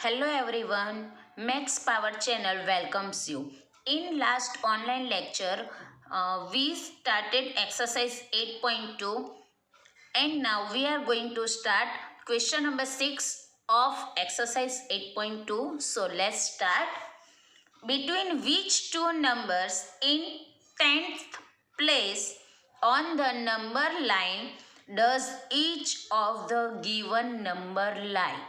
Hello everyone, Max Power channel welcomes you. In last online lecture, we started exercise 8.2 and now we are going to start question number 6 of exercise 8.2. So let's start. Between which two numbers in 10th place on the number line does each of the given number lie?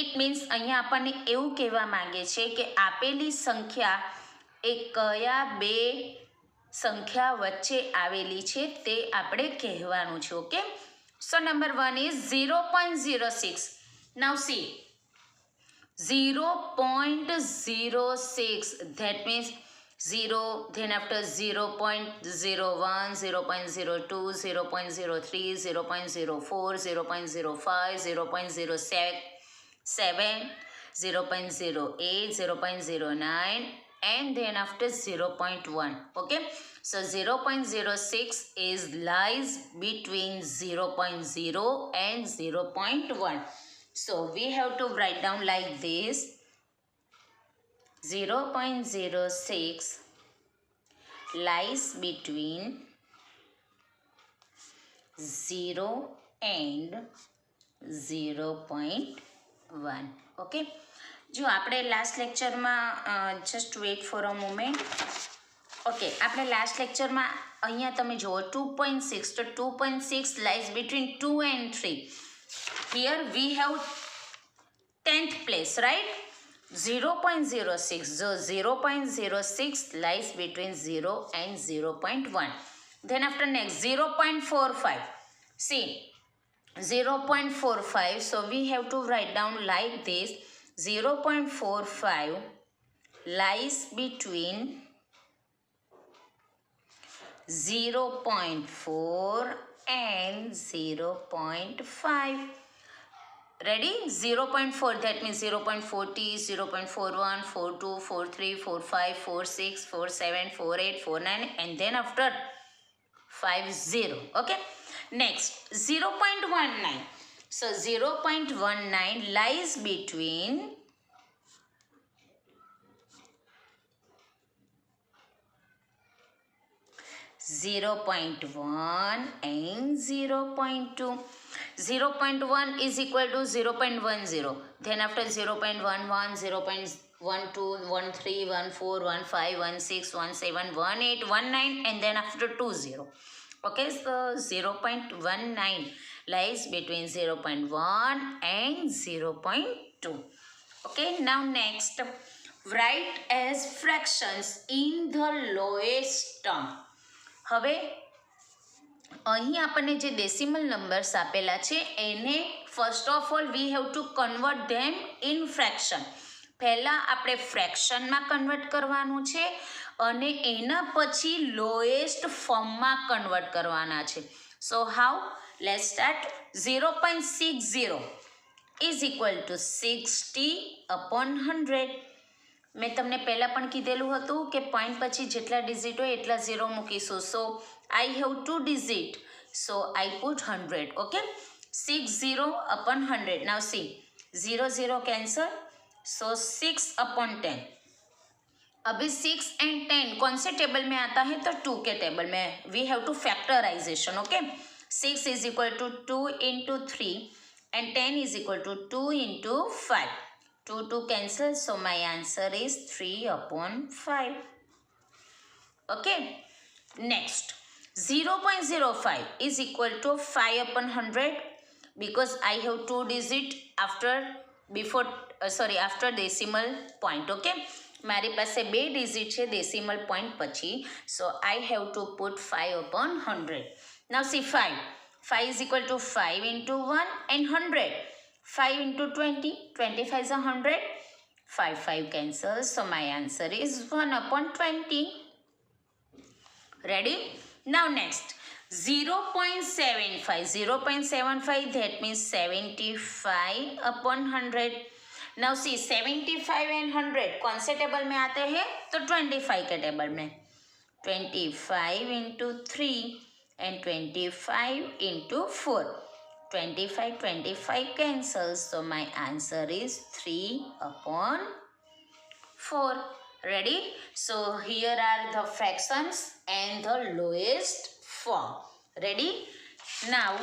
It means અહીંયા આપણને એવું કહેવા માંગે છે કે આપેલી સંખ્યા એ કયા બે સંખ્યા વચ્ચે આવેલી છે તે આપણે કહેવાનું છે. Okay, so number 1 is 0.06. Now C 0.06, that means 0, then after 0.01, 0.02, 0.03, 0.04, 0.05, 0.07, 0.08, 0.09, and then after 0.1. Okay, so 0.06 is lies between 0.0 and 0.1. So we have to write down like this. 0.06 lies between 0 and 0.1. Okay, જો આપણે last લેક્ચરમાં just weight for a moment. Okay, આપણે last લેક્ચરમાં અહીંયા તમે જુઓ 2.6, તો 2.6 lies between 2 and 3. Here we have 10th place, right? 0.06, so 0.06 lies between 0 and 0.1. Then after next 0.45, see 0.45, so we have to write down like this. 0.45 lies between 0.4 and 0.5. Ready? 0.4, that means 0.40, 0.41, 42, 43, 45, 46, 47, 48, 49, and then after 50. Okay, next 0.19. So 0.19 lies between 0.1 and 0.2. 0.1 is equal to 0.10. Then after 0.11, 0.12, 13, 14, 15, 16, 17, 18, 19, and then after 20. Okay, so 0.19 lies between 0.1 and 0.2. Okay, now next, write as fractions in the lowest term. હવે અહીં આપણને જે decimal numbers આપેલા છે એને first of all we have to convert them in fraction. પહેલાં આપણે ફ્રેક્શનમાં convert કરવાનું છે અને એના પછી લોએસ્ટ ફોર્મમાં કન્વર્ટ કરવાના છે. So how? Let's start. 0.60 is equal to 60/100. મેં તમને પહેલાં પણ કીધેલું હતું કે પોઈન્ટ પછી જેટલા ડિઝિટ હોય એટલા ઝીરો મૂકીશું. સો I have 2 digits, so I put 100. Okay, 60/100. Now see, 0 0 cancel, so 6/10. अभी 6 and 10 कौन से टेबल में आता है? तो 2 के टेबल में. We have to factorization. Okay, 6 is equal to 2 into 3 and 10 is equal to 2 into 5. 2 2 cancel, so my answer is 3/5. Okay, next 0.05 is equal to 5/100 because I have 2 digits after decimal point. Okay, મારી પાસે 2 digit છે decimal point પછી, so I have to put 5/100. Now see 5 is equal to 5 into 1 and 100. 5 into 20, 25 is 100. 5 cancels, so my answer is 1/20. Ready? Now next 0.75. 0.75, that means 75/100. Now see 75 and 100 कौन से table में आते हैं? तो 25 के table में. 25 into 3 and 25 into 4. 25, 25 cancels. So my answer is 3/4. Ready? So here are the fractions and the lowest form. Ready? Now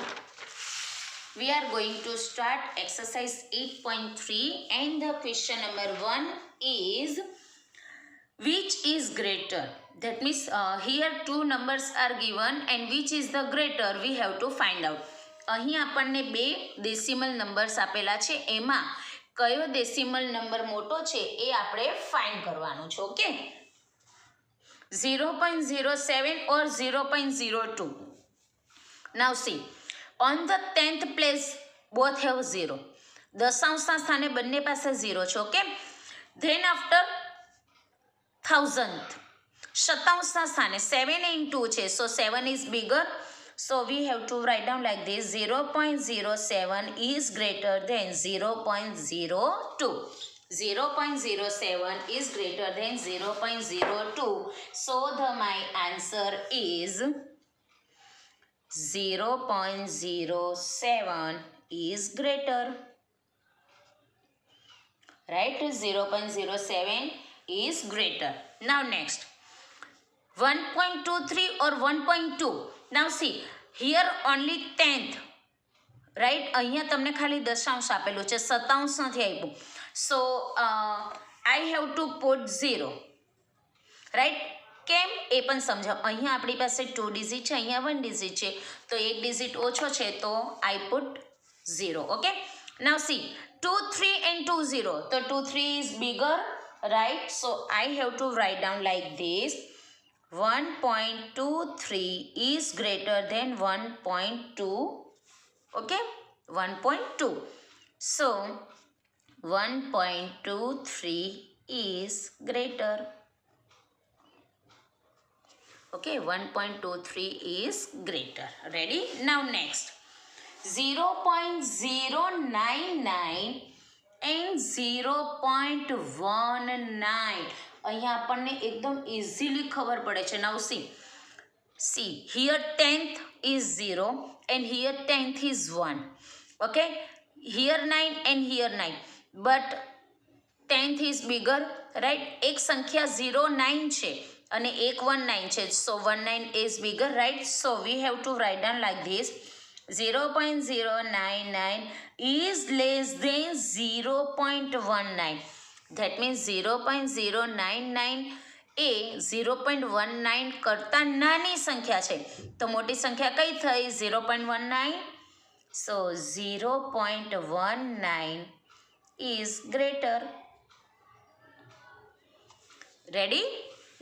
we are going to start exercise 8.3 and the question number 1 is which is greater? That means here two numbers are given and which is the greater we have to find out. અહીં આપણને બે decimal numbers આપેલા છે એમાં કયો decimal number મોટો છે એ આપણે ફાઇન્ડ કરવાનું છે. Okay, 0.07 or 0.02. Now see, on the 10th place both have 0. દશાંશના સ્થાને બંને પાસે 0 છે. ઓકે, then after 1000th શતાંશના સ્થાને 7 and 2 છે. So 7 is bigger. So we have to write down like this, 0.07 is greater than 0.02. 0.07 is greater than 0.02. So my answer is 0.07 is greater. Right? 0.07 is greater. Now next, 1.23 or 1.2. Now see, here only 10th. Right? અહીંયા તમને ખાલી દશાંશ આપેલું છે, શતાંશ નથી આપ્યું. So I have to put 0. Right? કેમ એ પણ સમજાવ. અહીંયા આપણી પાસે 2 ડિજિટ છે, અહીંયા 1 ડિજિટ છે, તો એક ડિજિટ ઓછો છે, તો I put 0. Okay? Now see, 2, 3 and 2, 0. So 2, 3 is bigger. Right? So I have to write down like this, 1.23 is greater than 1.2. Okay, 1.2. So 1.23 is greater. Okay, 1.23 is greater. Ready? Now next, 0.099 and 0.19. અહીંયા આપણને એકદમ easily ખબર પડે છે. Now see, here 10th is 0 and here 10th is 1. Okay, here 9 and here 9, but 10th is bigger. Right? એક સંખ્યા 09 છે અને એક 19 છે, so 19 is bigger. Right? So we have to write down like this, 0.099 is less than 0.19. That means 0.099 એ 0.19 કરતાં નાની સંખ્યા છે. તો મોટી સંખ્યા કઈ થઈ? 0.19. So 0.19 is greater. Ready?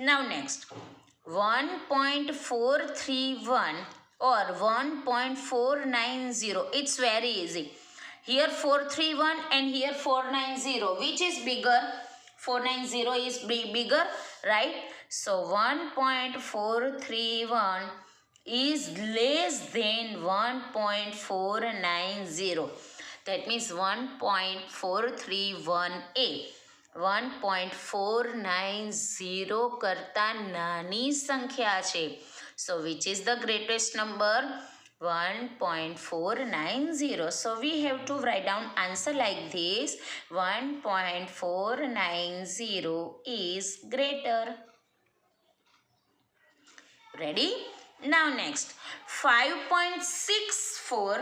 Now next, 1.431 or 1.490. It's very easy. Here 431 and here 490. Which is bigger? 490 is bigger, right? So 1.431 is less than 1.490. That means 1.431a 1.490 કરતાં નાની સંખ્યા છે. So which is the greatest number? 1.490. So we have to write down answer like this, 1.490 is greater. Ready? Now next, 5.64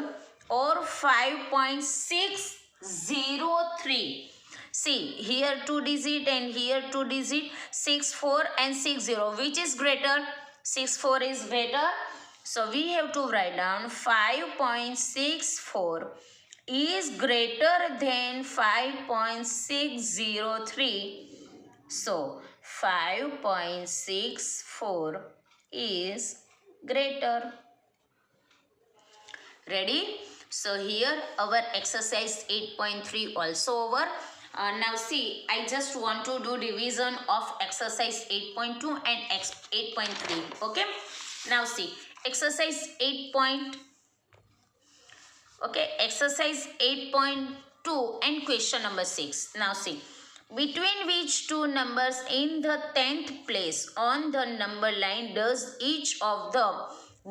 or 5.603. See, here 2 digit and here 2 digit, 64 and 60. Which is greater? 64 is greater. So we have to write down 5.64 is greater than 5.603. So 5.64 is greater. Ready? So here our exercise 8.3 also over. Now see, I just want to do division of exercise 8.2 and 8.3. Okay? Now see, exercise 8.2 and question number 6. Now see, between which two numbers in the 10th place on the number line does each of the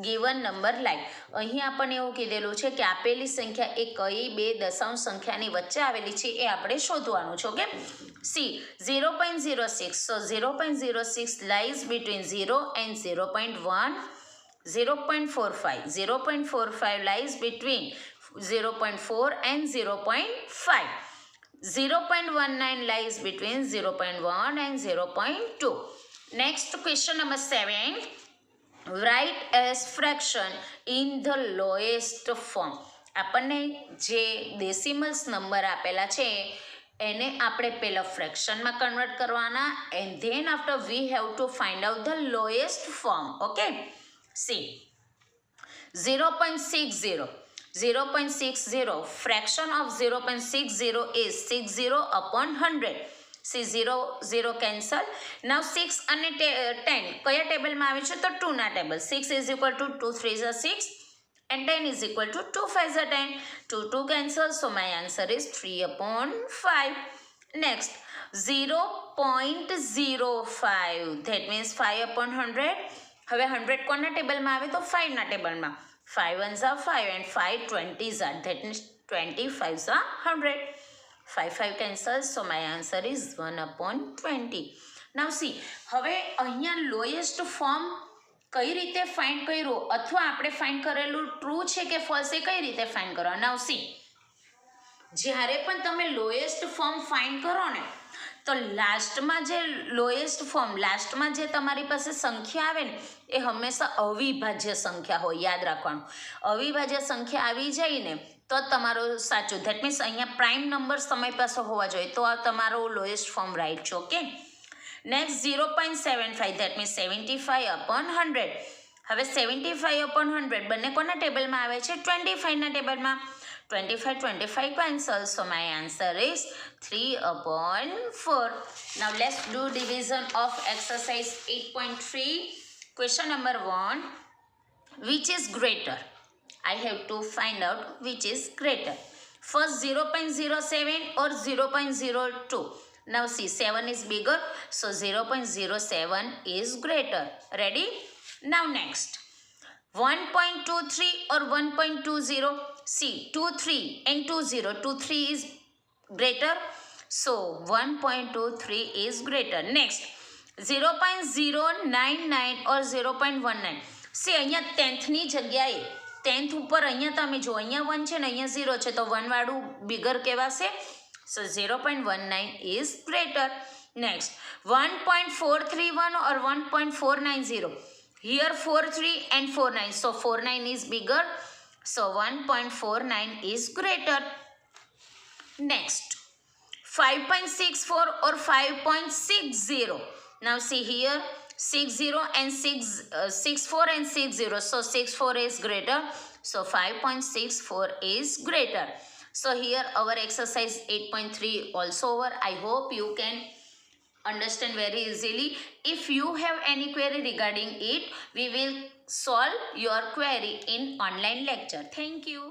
given number like. અહીં આપણને એવું કીધેલું છે કે આપેલી સંખ્યા એ કઈ બે દશાંશ સંખ્યાની વચ્ચે આવેલી છે એ આપણે શોધવાનું છે. Okay, C 0.06. So 0.06 lies between 0 and 0.1. 0.45. 0.45 lies between 0.4 and 0.5. 0.19 lies between 0.1 and 0.2. Next, question number 7. Write as fraction in the lowest form. આપણને જે ડેસિમલ્સ નંબર આપેલા છે એને આપણે પહેલા ફ્રેક્શનમાં કન્વર્ટ કરવાના and then after we have to find out the lowest form. Okay, see 0.60. 0.60 fraction of 0.60 is 60 upon 100. See 0 cancel. Now 6 અને 10 કયા ટેબલમાં આવે છે તો 2 ના table. 6 is equal to 2 3 is 6 and 10 is equal to 2 5 is 10. 2 cancel, so my answer is 3 upon 5. Next, 0.05, that means 5 upon 100. હવે 100 કોના ટેબલમાં આવે તો 5 ના ટેબલમાં. 5 ones are 5 and 5 20s are, that means 25s are 100. 5 cancels, so my answer is 1 upon 20. Now see, હવે અહીંયા lowest form કઈ રીતે ફાઇન્ડ કર્યું અથવા આપણે ફાઇન્ડ કરેલું ટ્રુ છે કે ફોલ્સ એ કઈ રીતે ફાઇન્ડ કરો. નાઉ સી, જ્યારે પણ તમે લોએસ્ટ ફોર્મ ફાઇન્ડ કરો ને તો લાસ્ટમાં જે લોએસ્ટ ફોર્મ, લાસ્ટમાં જે તમારી પાસે સંખ્યા આવે ને એ હંમેશા અવિભાજ્ય સંખ્યા હોય. યાદ રાખવાનું, અવિભાજ્ય સંખ્યા આવી જાય ને તો તમારો સાચું, ધેટ મીન્સ અહીંયા પ્રાઇમ નંબર્સ તમારી પાસે હોવા જોઈએ તો આ તમારો લોએસ્ટ ફોર્મ રાઈટ છે. Okay, next 0.75, that means 75 upon 100. હવે 75 upon 100 બંને કોના ટેબલમાં આવે છે 25 ના ટેબલમાં. 25 cancel, so my answer is 3 upon 4. Now let's do division of exercise 8.3. Question number 1. Which is greater? I have to find out which is greater. First 0.07 or 0.02. Now see, 7 is bigger, so 0.07 is greater. Ready? Now next, 1.23 or 1.20. See, 23 and 20. 23 is greater, so 1.23 is greater. Next, 0.099 or 0.19. See, અહીંયા 10th ની જગ્યાએ 10th ઉપર અહીંયા તમે જો અહીંયા 1 છે ને અહીંયા 0 છે તો 1 વાળું bigger કહેવાશે. So 0.19 is greater. Next, 1.431 or 1.490. Here 43 and 49. So 49 is bigger. So 1.49 is greater. Next, 5.64 or 5.60. Now see here 60 and 64 and 60. So 64 is greater. So 5.64 is greater. So here our exercise 8.3 also over. I hope you can understand very easily. If you have any query regarding it, we will solve your query in online lecture. Thank you.